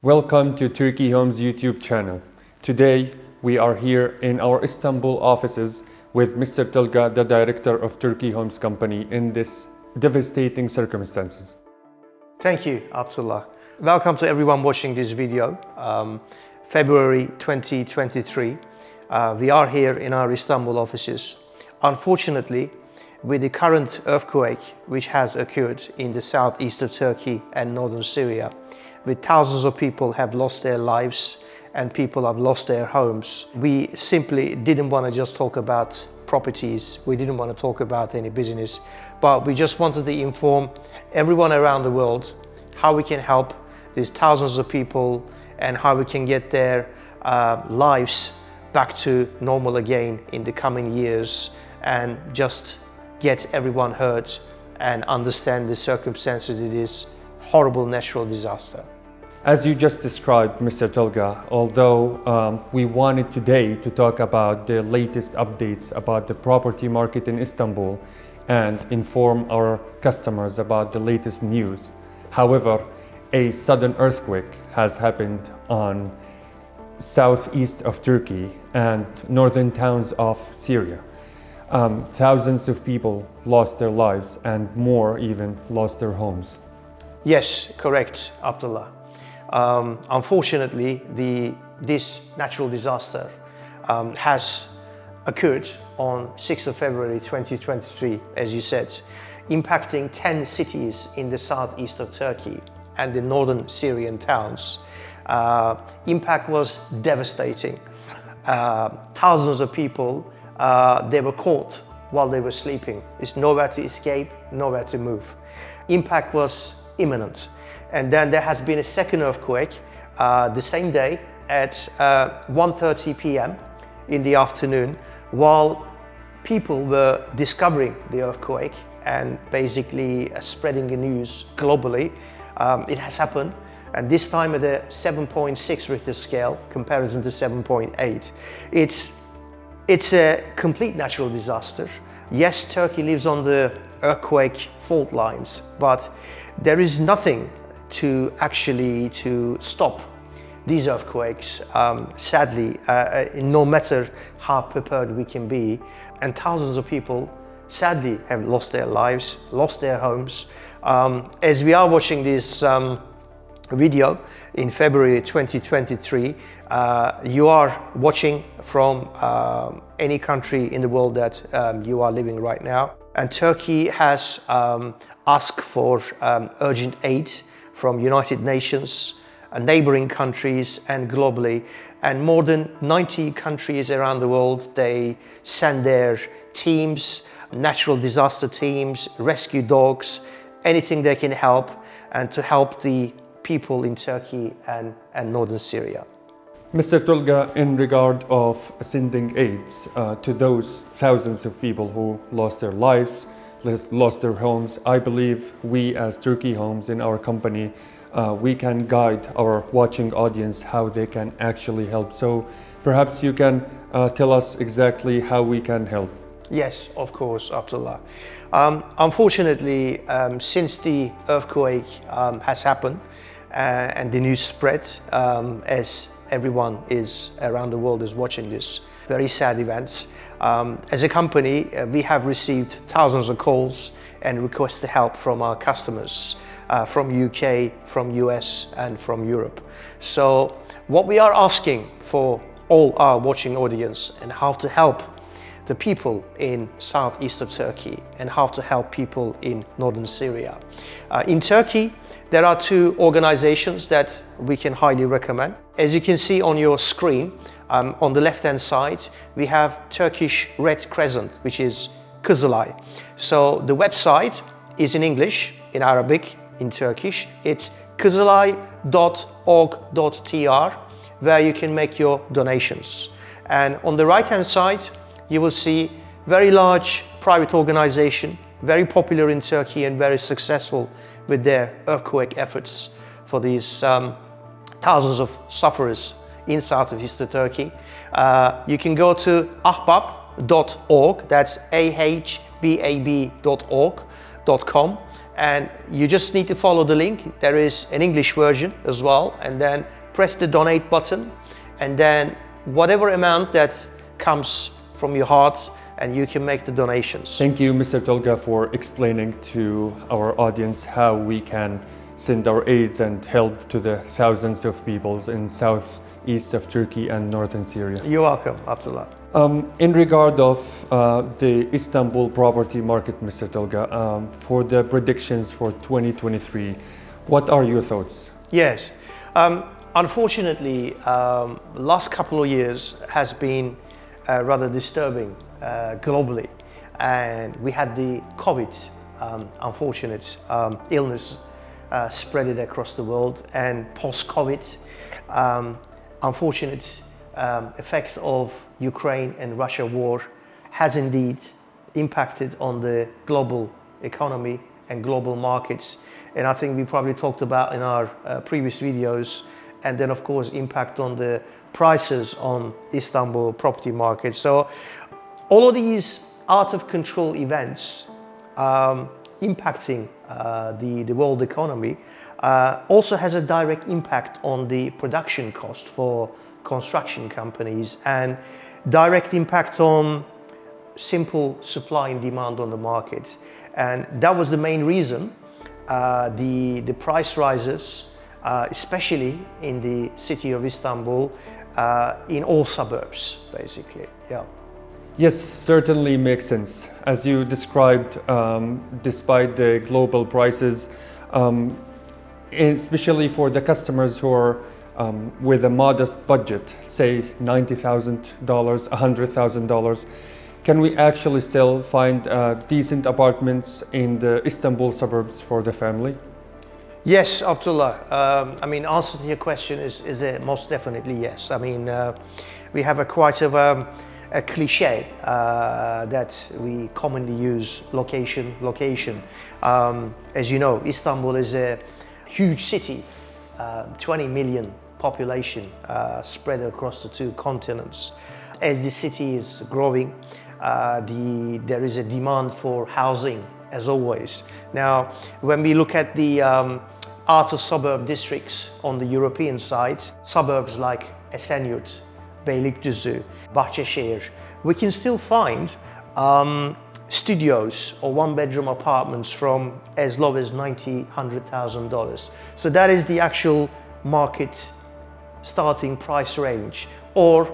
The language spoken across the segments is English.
Welcome to Turkey Homes YouTube channel. Today we are here in our Istanbul offices with Mr. Tolga, the director of Turkey Homes Company, in this devastating circumstances. Thank you, Abdullah. Welcome to everyone watching this video. February 2023. We are here in our Istanbul offices. Unfortunately, with the current earthquake which has occurred in the southeast of Turkey and northern Syria, with thousands of people have lost their lives and people have lost their homes, we simply didn't want to just talk about properties. We didn't want to talk about any business, but we just wanted to inform everyone around the world how we can help these thousands of people and how we can get their lives back to normal again in the coming years, and just get everyone heard and understand the circumstances of this horrible natural disaster. As you just described, Mr. Tolga, although we wanted today to talk about the latest updates about the property market in Istanbul and inform our customers about the latest news. However, a sudden earthquake has happened on southeast of Turkey and northern towns of Syria. Thousands of people lost their lives and more even lost their homes. Yes, correct, Abdullah. Unfortunately, this natural disaster has occurred on 6th of February 2023, as you said, impacting 10 cities in the southeast of Turkey and the northern Syrian towns. Impact was devastating. Thousands of people, they were caught while they were sleeping. There's nowhere to escape, nowhere to move. Impact was imminent. And then there has been a second earthquake the same day at 1:30 p.m. in the afternoon, while people were discovering the earthquake and basically spreading the news globally. It has happened, and this time at a 7.6 Richter scale, comparison to 7.8. It's a complete natural disaster. Yes, Turkey lives on the earthquake fault lines, but there is nothing to stop these earthquakes, sadly, no matter how prepared we can be. And thousands of people, sadly, have lost their lives, lost their homes. As we are watching this video in February 2023, you are watching from any country in the world that you are living right now. And Turkey has asked for urgent aid from United Nations, neighboring countries, and globally. And more than 90 countries around the world, they send their teams, natural disaster teams, rescue dogs, anything they can help, and to help the people in Turkey and northern Syria. Mr. Tolga, in regard of sending aids to those thousands of people who lost their lives, lost their homes, I believe we as Turkey Homes in our company, we can guide our watching audience how they can actually help. So perhaps you can tell us exactly how we can help. Yes, of course, Abdullah. Unfortunately, since the earthquake has happened and the news spread, as everyone is around the world is watching this very sad events, as a company, we have received thousands of calls and requests to help from our customers from UK, from US, and from Europe. So what we are asking for all our watching audience, and how to help the people in southeast of Turkey and how to help people in northern Syria. In Turkey, there are two organizations that we can highly recommend. As you can see on your screen, on the left-hand side, we have Turkish Red Crescent, which is Kizilay. So the website is in English, in Arabic, in Turkish. It's kizilay.org.tr, where you can make your donations. And on the right-hand side, you will see very large private organization, very popular in Turkey and very successful with their earthquake efforts for these thousands of sufferers in southeast of Turkey. You can go to ahbab.org, that's ahbab.org.com, and you just need to follow the link. There is an English version as well, and then press the donate button, and then whatever amount that comes from your heart, and you can make the donations. Thank you, Mr. Tolga, for explaining to our audience how we can send our aids and help to the thousands of people in southeast of Turkey and northern Syria. You're welcome, Abdullah. In regard of the Istanbul property market, Mr. Tolga, for the predictions for 2023, what are your thoughts? Yes, unfortunately, last couple of years has been rather disturbing globally, and we had the COVID unfortunate illness spread it across the world, and post-COVID unfortunate effect of Ukraine and Russia war has indeed impacted on the global economy and global markets, and I think we probably talked about in our previous videos, and then of course impact on the prices on Istanbul property market. So all of these out of control events impacting the world economy also has a direct impact on the production cost for construction companies, and direct impact on simple supply and demand on the market. And that was the main reason the price rises, especially in the city of Istanbul, in all suburbs, basically. Yeah. Yes, certainly makes sense. As you described, despite the global prices, especially for the customers who are with a modest budget, say $90,000, $100,000, can we actually still find decent apartments in the Istanbul suburbs for the family? Yes, Abdullah. I mean, answer to your question is most definitely yes. I mean, we have a quite of a cliche that we commonly use: location, location. As you know, Istanbul is a huge city, 20 million population spread across the two continents. As the city is growing, there is a demand for housing, as always. Now, when we look at the outer suburb districts on the European side, suburbs like Esenyurt, Beylikdüzü, Bahçeşehir, we can still find studios or one-bedroom apartments from as low as $90,000, $100,000. So that is the actual market starting price range. Or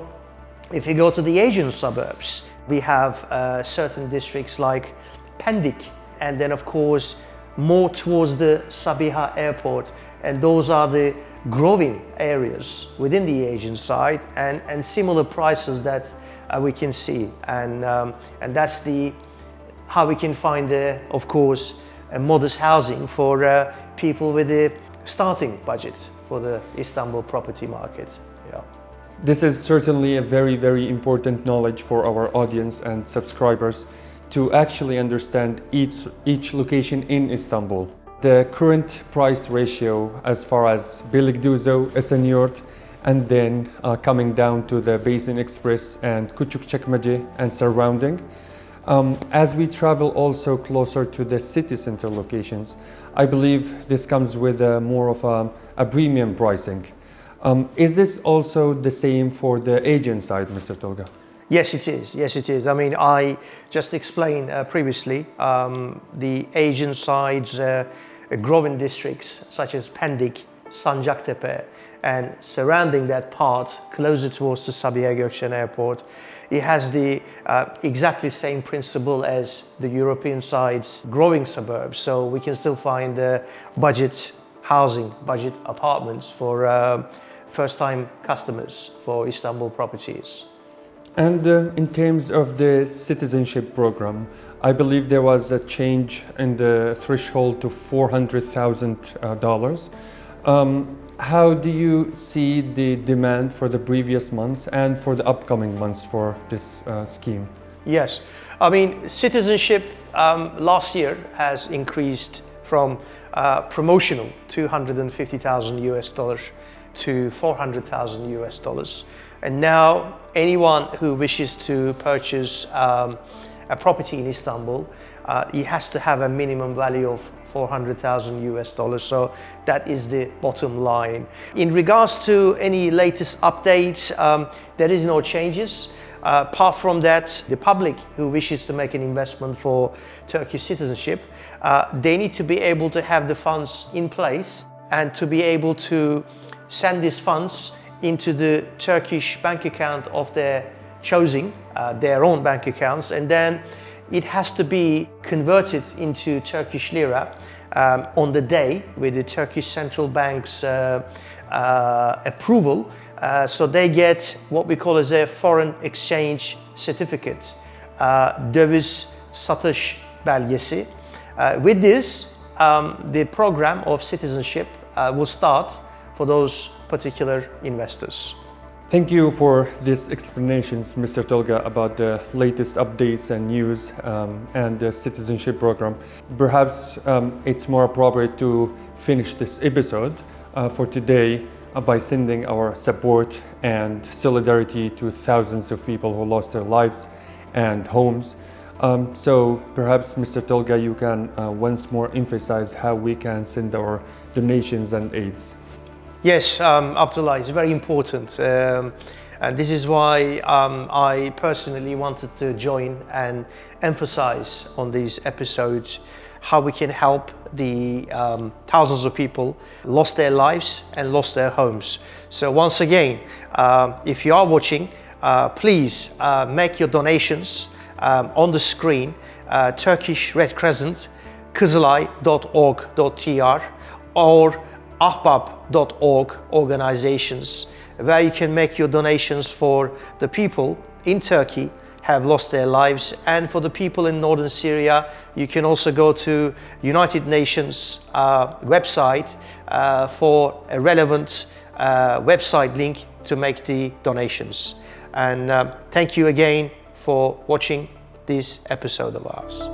if you go to the Asian suburbs, we have certain districts like Pendik, and then of course more towards the Sabiha airport, and those are the growing areas within the Asian side, and similar prices that we can see, and that's how we can find of course a modest housing for people with a starting budget for the Istanbul property market. Yeah. This is certainly a very, very important knowledge for our audience and subscribers to actually understand each location in Istanbul. The current price ratio as far as Beylikdüzü, Esenyurt, and then coming down to the Basin Express and Küçükçekmece and surrounding. As we travel also closer to the city center locations, I believe this comes with more of a premium pricing. Is this also the same for the agent side, Mr. Tolga? Yes, it is. Yes, it is. I mean, I just explained previously the Asian side's growing districts such as Pendik, Sancaktepe, and surrounding that part closer towards the Sabiha Gökçen Airport. It has the exactly same principle as the European side's growing suburbs. So we can still find budget housing, budget apartments for first-time customers for Istanbul properties. And in terms of the citizenship program, I believe there was a change in the threshold to $400,000. How do you see the demand for the previous months and for the upcoming months for this scheme? Yes, I mean, citizenship last year has increased from promotional $250,000 to $400,000, and now anyone who wishes to purchase a property in Istanbul, he has to have a minimum value of 400,000 US dollars. So that is the bottom line. In regards to any latest updates, there is no changes. Apart from that, the public who wishes to make an investment for Turkish citizenship, they need to be able to have the funds in place and to be able to send these funds into the Turkish bank account of their choosing, their own bank accounts, and then it has to be converted into Turkish lira on the day with the Turkish Central Bank's approval. So they get what we call as a foreign exchange certificate, döviz satış belgesi. With this, the program of citizenship will start for those particular investors. Thank you for these explanations, Mr. Tolga, about the latest updates and news and the citizenship program. Perhaps it's more appropriate to finish this episode for today by sending our support and solidarity to thousands of people who lost their lives and homes. So perhaps, Mr. Tolga, you can once more emphasize how we can send our donations and aids. Yes, Abdullah, it's very important. And this is why I personally wanted to join and emphasize on these episodes how we can help the thousands of people lost their lives and lost their homes. So once again, if you are watching, please make your donations on the screen, Turkish Red Crescent, Kizilay.org.tr or ahbab.org organizations, where you can make your donations for the people in Turkey have lost their lives, and for the people in northern Syria, you can also go to United Nations website for a relevant website link to make the donations. And thank you again for watching this episode of ours.